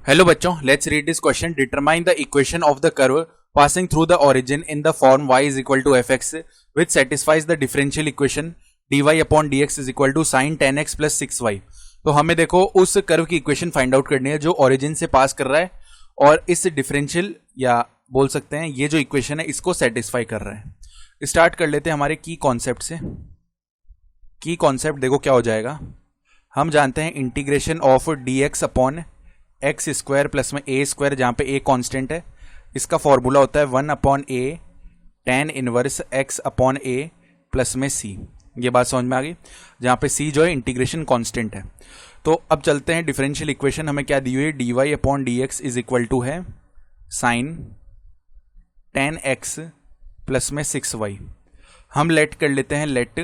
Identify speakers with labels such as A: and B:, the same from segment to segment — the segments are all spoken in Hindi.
A: हेलो बच्चों, let's read this question. Determine the equation of the curve passing through the origin in the form y is equal to fx which satisfies the differential equation dy upon dx is equal to sin 10x plus 6y. तो हमें देखो उस कर्व की इक्वेशन फाइंड आउट करनी है जो ओरिजिन से पास कर रहा है और इस डिफरेंशियल या बोल सकते हैं ये जो इक्वेशन है इसको सेटिस्फाई कर रहा है. स्टार्ट कर लेते हैं हमारे की कॉन्सेप्ट से. की कॉन्सेप्ट देखो क्या हो जाएगा. हम जानते हैं integration of dx upon x square plus में ए स्क्वायर, जहाँ पे ए कांस्टेंट है, इसका फॉर्मूला होता है 1 अपॉन ए tan इनवर्स एक्स अपॉन ए प्लस में सी. ये बात समझ में आ गई, जहाँ पे सी जो है इंटीग्रेशन कांस्टेंट है. तो अब चलते हैं डिफरेंशियल इक्वेशन. हमें क्या दी हुई है, d y upon d x is equal to है साइन 10x प्लस में 6y. हम लेट कर लेते हैं, लेट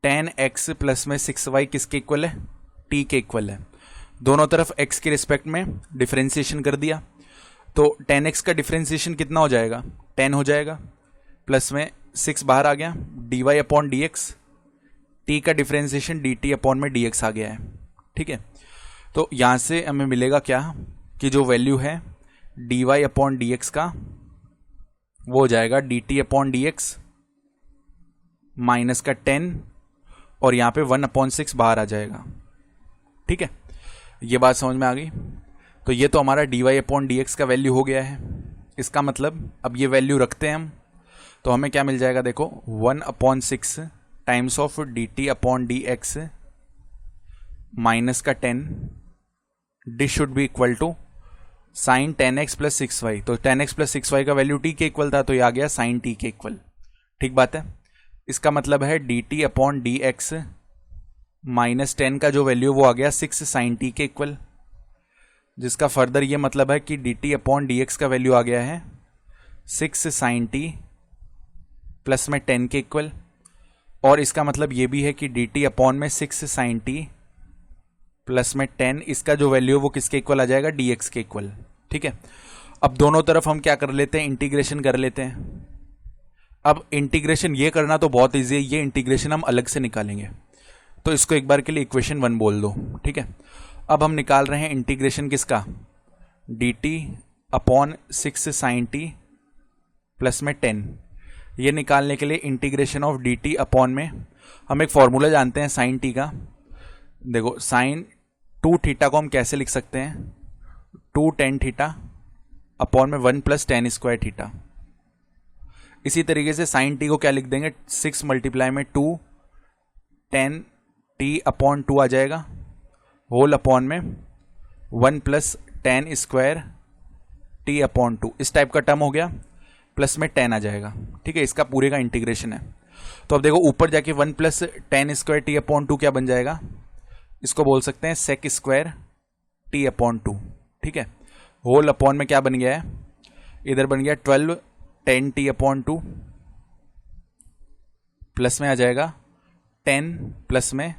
A: 10x प्लस में 6y किसके इक्वल है, t के इक्वल है. दोनों तरफ x के रिस्पेक्ट में डिफरेंशिएशन कर दिया तो 10x का डिफरेंशिएशन कितना हो जाएगा, 10 हो जाएगा, प्लस में 6 बाहर आ गया, dy upon d x, t का डिफरेंशिएशन dt अपॉन में dx आ गया है. ठीक है, तो यहाँ से हमें मिलेगा क्या कि जो वैल्यू है dy अपॉन डी एक्स का वो हो जाएगा dt upon d x minus का 10 और यहाँ पे 1 अपॉन 6 बाहर आ जाएगा. ठीक है, ये बात समझ में आ गई. तो ये तो हमारा dy अपॉन डी एक्स का वैल्यू हो गया है. इसका मतलब अब ये वैल्यू रखते हैं हम तो हमें क्या मिल जाएगा, देखो 1 upon 6 times of dt upon d x minus का 10, this should be equal to sine 10x plus 6y. तो 10x प्लस 6y का वैल्यू t के इक्वल था तो ये आ गया साइन t के इक्वल. ठीक बात है. इसका मतलब है dt upon d x minus 10 का जो वैल्यू वो आ गया 6 साइन t के इक्वल, जिसका फर्दर ये मतलब है कि dt अपॉन डी एक्स का वैल्यू आ गया है 6 साइन t प्लस में 10 के इक्वल. और इसका मतलब ये भी है कि dt अपॉन में 6 साइन t प्लस में 10, इसका जो वैल्यू वो किसके इक्वल आ जाएगा, dx के इक्वल. ठीक है, अब दोनों तरफ हम क्या कर लेते हैं, इंटीग्रेशन कर लेते हैं. अब इंटीग्रेशन ये करना तो बहुत ईजी है, ये इंटीग्रेशन हम अलग से निकालेंगे. तो इसको एक बार के लिए इक्वेशन 1 बोल दो. ठीक है, अब हम निकाल रहे हैं इंटीग्रेशन किसका, dt upon 6 sine t plus में 10. ये निकालने के लिए इंटीग्रेशन ऑफ dt अपॉन में हम एक फॉर्मूला जानते हैं साइन t का. देखो साइन 2 थीटा को हम कैसे लिख सकते हैं, 2 tan थीटा अपॉन में 1 प्लस tan स्क्वायर थीटा. इसी तरीके से साइन t को क्या लिख देंगे, 6 मल्टीप्लाई में 2 tan t अपॉन 2 आ जाएगा, होल अपॉन में 1 plus tan square t upon 2. इस टाइप का टर्म हो गया, प्लस में 10 आ जाएगा. ठीक है, इसका पूरे का इंटीग्रेशन है. तो अब देखो ऊपर जाके 1 plus tan square t upon 2 क्या बन जाएगा, इसको बोल सकते हैं sec स्क्वायर t अपॉन 2. ठीक है, होल अपॉन में क्या बन गया है, इधर बन गया 12 tan t अपॉन 2 प्लस में आ जाएगा 10 प्लस में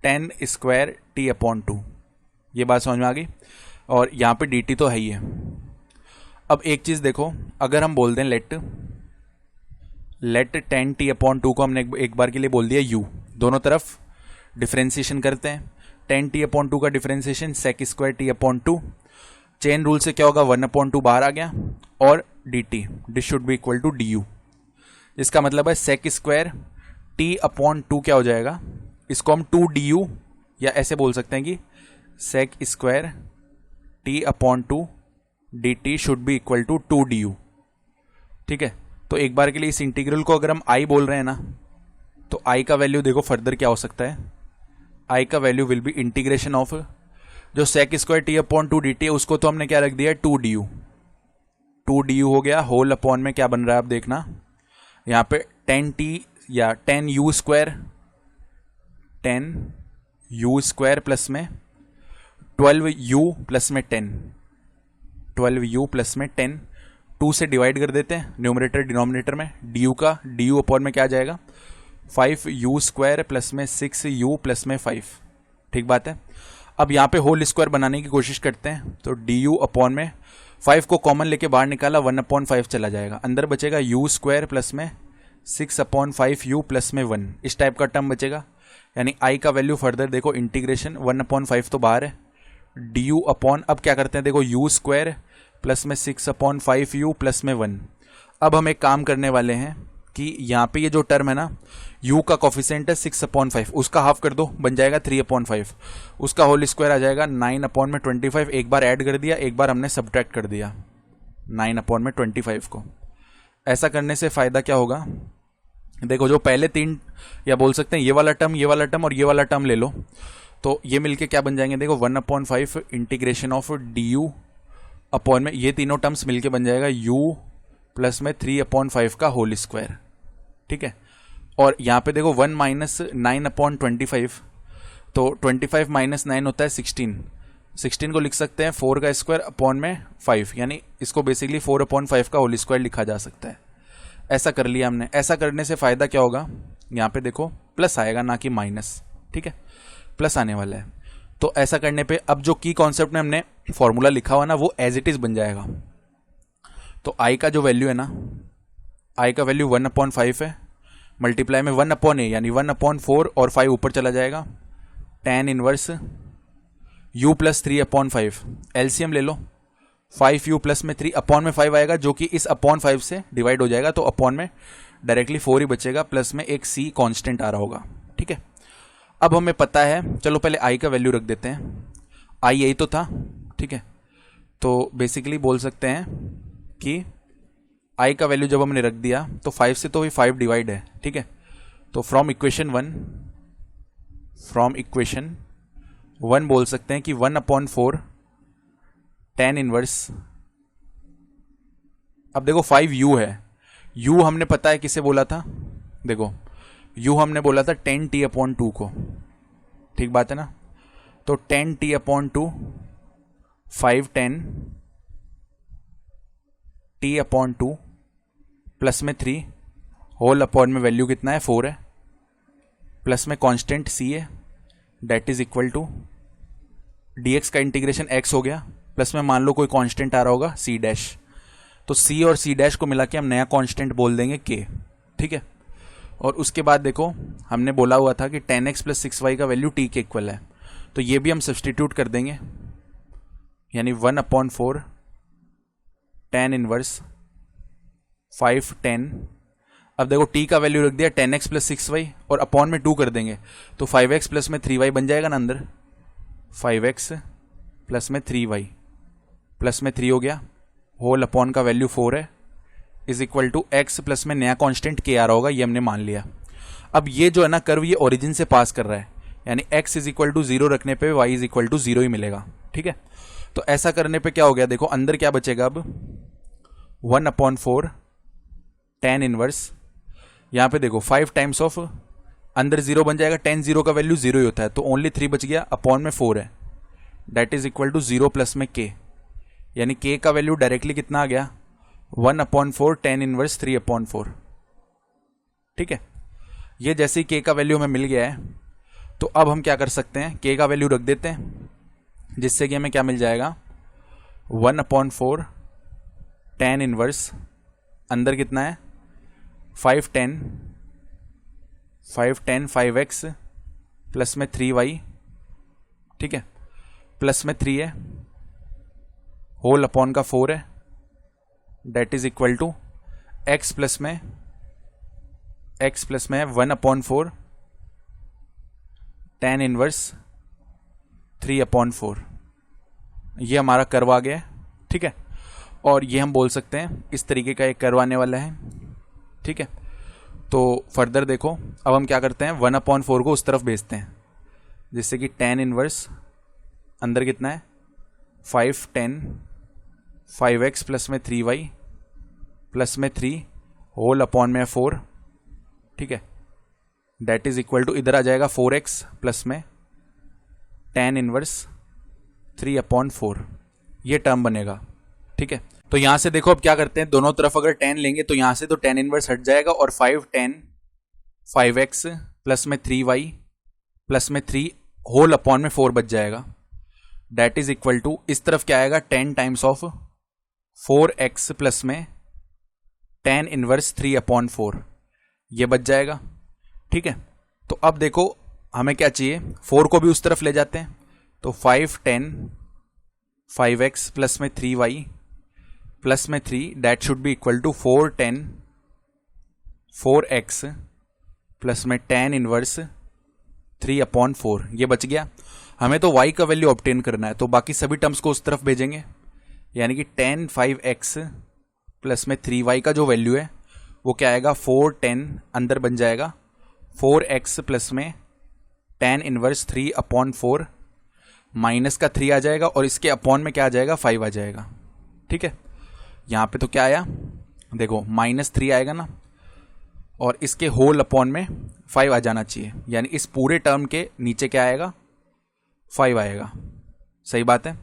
A: 10 स्क्वायर t अपॉन 2. ये बात समझ में आ गई. और यहाँ पे dt तो है ही है. अब एक चीज़ देखो, अगर हम बोल दें लेट 10 t अपॉन 2 को हमने एक बार के लिए बोल दिया u, दोनों तरफ डिफरेंशिएशन करते हैं. 10 t अपॉन 2 का differentiation sec square t upon 2. Chain rule से क्या होगा, 1 अपॉन 2 बाहर आ गया और dt, this should be equal to du. इसका मतलब है sec स्क्वायर t अपॉन 2 क्या हो जाएगा, इसको हम 2 du या ऐसे बोल सकते हैं कि sec square t upon 2 dt should be equal to 2 du. ठीक है, तो एक बार के लिए इस इंटीग्रल को अगर हम i बोल रहे हैं ना, तो i का वैल्यू देखो फर्दर क्या हो सकता है, i का value will be integration of जो sec square t upon 2 dt है उसको तो हमने क्या रख दिया, 2 du हो गया, होल अपॉन में क्या बन रहा है, आप देखना यहाँ पे 10 t या 10 u स्क्वायर प्लस में 12u प्लस में 10, 2 से डिवाइड कर देते हैं न्यूमरेटर डिनोमिनेटर में, du अपॉन में क्या आ जाएगा, 5u स्क्वायर प्लस में 6u प्लस में 5. ठीक बात है. अब यहाँ पे होल स्क्वायर बनाने की कोशिश करते हैं तो du अपॉन में 5 को कॉमन लेके बाहर निकाला, 1 अपॉन 5 चला जाएगा, अंदर बचेगा u स्क्वायर प्लस में 6 अपॉन 5 u प्लस में 1. इस टाइप का टर्म बचेगा. यानी आई का वैल्यू फर्दर देखो इंटीग्रेशन 1/5 तो बाहर है, डी यू अपॉन, अब क्या करते हैं देखो यू स्क्वायर प्लस में 6/5 प्लस में 1। अब हम एक काम करने वाले हैं कि यहाँ पे ये जो टर्म है ना, u का कॉफिशिएंट है 6/5, उसका हाफ कर दो, बन जाएगा 3/5, उसका होल स्क्वायर आ जाएगा 9/25। एक बार ऐड कर दिया, एक बार हमने सब्ट्रैक्ट कर दिया 9/25 को। ऐसा करने से फ़ायदा क्या होगा, देखो जो पहले तीन, या बोल सकते हैं ये वाला टर्म, ये वाला टर्म और ये वाला टर्म ले लो, तो ये मिलके क्या बन जाएंगे देखो 1/5 integration of D you upon में, ये तीनों टर्म्स मिलके बन जाएगा u प्लस में 3/5 का होल स्क्वायर। ठीक है, और यहाँ पे देखो 1 माइनस 9/25, तो 25 माइनस 9 होता है 16 को लिख सकते हैं 4 का स्क्वायर अपॉन में 5, यानी इसको बेसिकली 4/5 का होल स्क्वायर लिखा जा सकता है। ऐसा कर लिया हमने। ऐसा करने से फ़ायदा क्या होगा, यहाँ पे देखो प्लस आएगा ना कि माइनस, ठीक है, प्लस आने वाला है। तो ऐसा करने पे अब जो की कॉन्सेप्ट में हमने फॉर्मूला लिखा हुआ ना, वो एज इट इज़ बन जाएगा। तो आई का जो वैल्यू है ना, आई का वैल्यू 1/5 है, मल्टीप्लाई में 1/a यानी 1/4 और 5 ऊपर चला जाएगा, tan inverse u plus 3/5, LCM ले लो, 5u प्लस में 3 अपॉन में 5 आएगा, जो कि इस अपॉन 5 से डिवाइड हो जाएगा, तो अपॉन में डायरेक्टली 4 ही बचेगा, प्लस में एक c कांस्टेंट आ रहा होगा। ठीक है, अब हमें पता है, चलो पहले i का वैल्यू रख देते हैं, i यही तो था। ठीक है, तो बेसिकली बोल सकते हैं कि i का वैल्यू जब हमने रख दिया तो 5 से तो भी 5 डिवाइड है। ठीक है, तो फ्रॉम इक्वेशन 1 बोल सकते हैं कि 1/4 tan इनवर्स, अब देखो 5u है, u हमने पता है किसे बोला था, देखो u हमने बोला था 10t/2 को, ठीक बात है ना, तो 10t/2 510 t/2 प्लस में 3 होल अपॉन में वैल्यू कितना है 4 है, प्लस में कांस्टेंट c है, that is equal to dx का इंटीग्रेशन x हो गया, प्लस में मान लो कोई कांस्टेंट आ रहा होगा c डैश, तो c और c डैश को मिला के हम नया कांस्टेंट बोल देंगे k। ठीक है, और उसके बाद देखो हमने बोला हुआ था कि 10x प्लस 6y का वैल्यू t के इक्वल है, तो ये भी हम सब्सटीट्यूट कर देंगे, यानी 1/4 tan इनवर्स 510, अब देखो t का वैल्यू रख दिया 10x प्लस 6y और अपॉन में 2 कर देंगे, तो 5x प्लस में 3y बन जाएगा ना अंदर, 5x प्लस में 3y प्लस में 3 हो गया, होल अपॉन का वैल्यू 4 है, is equal to x plus में नया कांस्टेंट k आ रहा होगा, ये हमने मान लिया। अब ये जो है ना कर्व, ये ओरिजिन से पास कर रहा है, यानी x इज इक्वल टू 0 रखने पे y इज इक्वल टू 0 ही मिलेगा। ठीक है, तो ऐसा करने पे क्या हो गया, देखो अंदर क्या बचेगा अब 1/4 tan इनवर्स, यहाँ पे देखो 5 टाइम्स ऑफ, अंदर 0 बन जाएगा, tan 0 का वैल्यू 0 ही होता है, तो ओनली 3 बच गया, अपॉन में 4 है, that is equal to 0 plus में k, यानी k का वैल्यू डायरेक्टली कितना आ गया 1/4 tan इनवर्स 3/4। ठीक है, ये जैसे ही k का वैल्यू हमें मिल गया है, तो अब हम क्या कर सकते हैं, k का वैल्यू रख देते हैं, जिससे कि हमें क्या मिल जाएगा 1/4 tan इनवर्स, अंदर कितना है 510 5x प्लस में 3y, ठीक है, प्लस में 3 है, होल अपॉन का 4 है, that is equal to x plus में 1/4 tan इनवर्स 3/4, ये हमारा कर्व आ गया है। ठीक है, और ये हम बोल सकते हैं इस तरीके का एक कर्व आने वाला है। ठीक है, तो फर्दर देखो अब हम क्या करते हैं, 1/4 को उस तरफ भेजते हैं, जिससे कि tan इनवर्स अंदर कितना है 510 5x प्लस में 3y प्लस में 3 होल अपॉन में 4। ठीक है, डेट इज इक्वल टू इधर आ जाएगा 4x प्लस में tan इनवर्स 3/4, ये टर्म बनेगा। ठीक है, तो यहां से देखो अब क्या करते हैं, दोनों तरफ अगर tan लेंगे तो यहां से तो tan इनवर्स हट जाएगा, और 510 5x प्लस में 3y प्लस में 3 होल अपॉन में 4 बच जाएगा, डेट इज इक्वल टू इस तरफ क्या आएगा 10 टाइम्स ऑफ 4x प्लस में tan इनवर्स 3/4, ये बच जाएगा। ठीक है, तो अब देखो हमें क्या चाहिए, 4 को भी उस तरफ ले जाते हैं, तो 5 10 5x प्लस में 3y प्लस में 3 that should be equal to 4 10 4x plus में tan इनवर्स 3/4। ये बच गया। हमें तो y का वैल्यू ऑब्टेन करना है, तो बाकी सभी टर्म्स को उस तरफ भेजेंगे, यानी कि tan 5x प्लस में 3y का जो वैल्यू है वो क्या आएगा, 4 10 अंदर बन जाएगा 4x प्लस में tan इनवर्स 3/4 माइनस का 3 आ जाएगा और इसके अपॉन में क्या आ जाएगा, 5 आ जाएगा। ठीक है, यहाँ पे तो क्या आया, देखो -3 आएगा ना, और इसके होल अपॉन में 5 आ जाना चाहिए, यानी इस पूरे टर्म के नीचे क्या आएगा, 5 आएगा। सही बात है।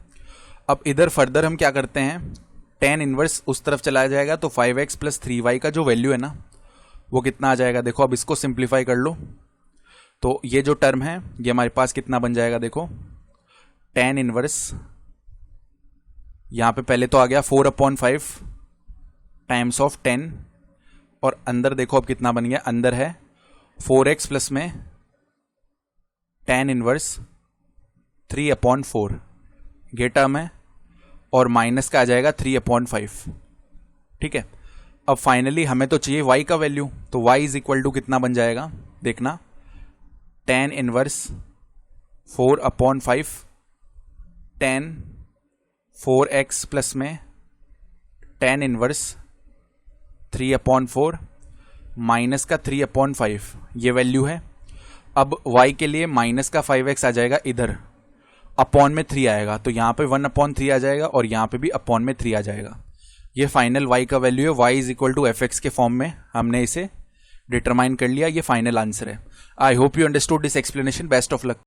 A: अब इधर फर्दर हम क्या करते हैं, tan इनवर्स उस तरफ चला जाएगा, तो 5x प्लस 3y का जो वैल्यू है ना वो कितना आ जाएगा, देखो अब इसको सिंप्लीफाई कर लो, तो ये जो टर्म है ये हमारे पास कितना बन जाएगा, देखो tan इनवर्स, यहां पे पहले तो आ गया 4/5 टाइम्स ऑफ 10, और अंदर देखो अब कितना बन गया, अंदर है 4x प्लस में tan इनवर्स 3/4, ये टर्म है, और माइनस का आ जाएगा 3/5। ठीक है, अब फाइनली हमें तो चाहिए y का वैल्यू, तो y इज इक्वल टू कितना बन जाएगा, देखना tan inverse 4/5 tan 4x plus में tan इनवर्स 3/4 माइनस का 3/5, ये वैल्यू है। अब y के लिए माइनस का 5x आ जाएगा इधर, अपॉन में 3 आएगा, तो यहाँ पे 1/3 आ जाएगा और यहाँ पे भी अपॉन में 3 आ जाएगा। ये फाइनल y का वैल्यू है, y is equal to fx के फॉर्म में हमने इसे डिटरमाइन कर लिया, ये फाइनल आंसर है। I hope you understood this explanation. Best of luck.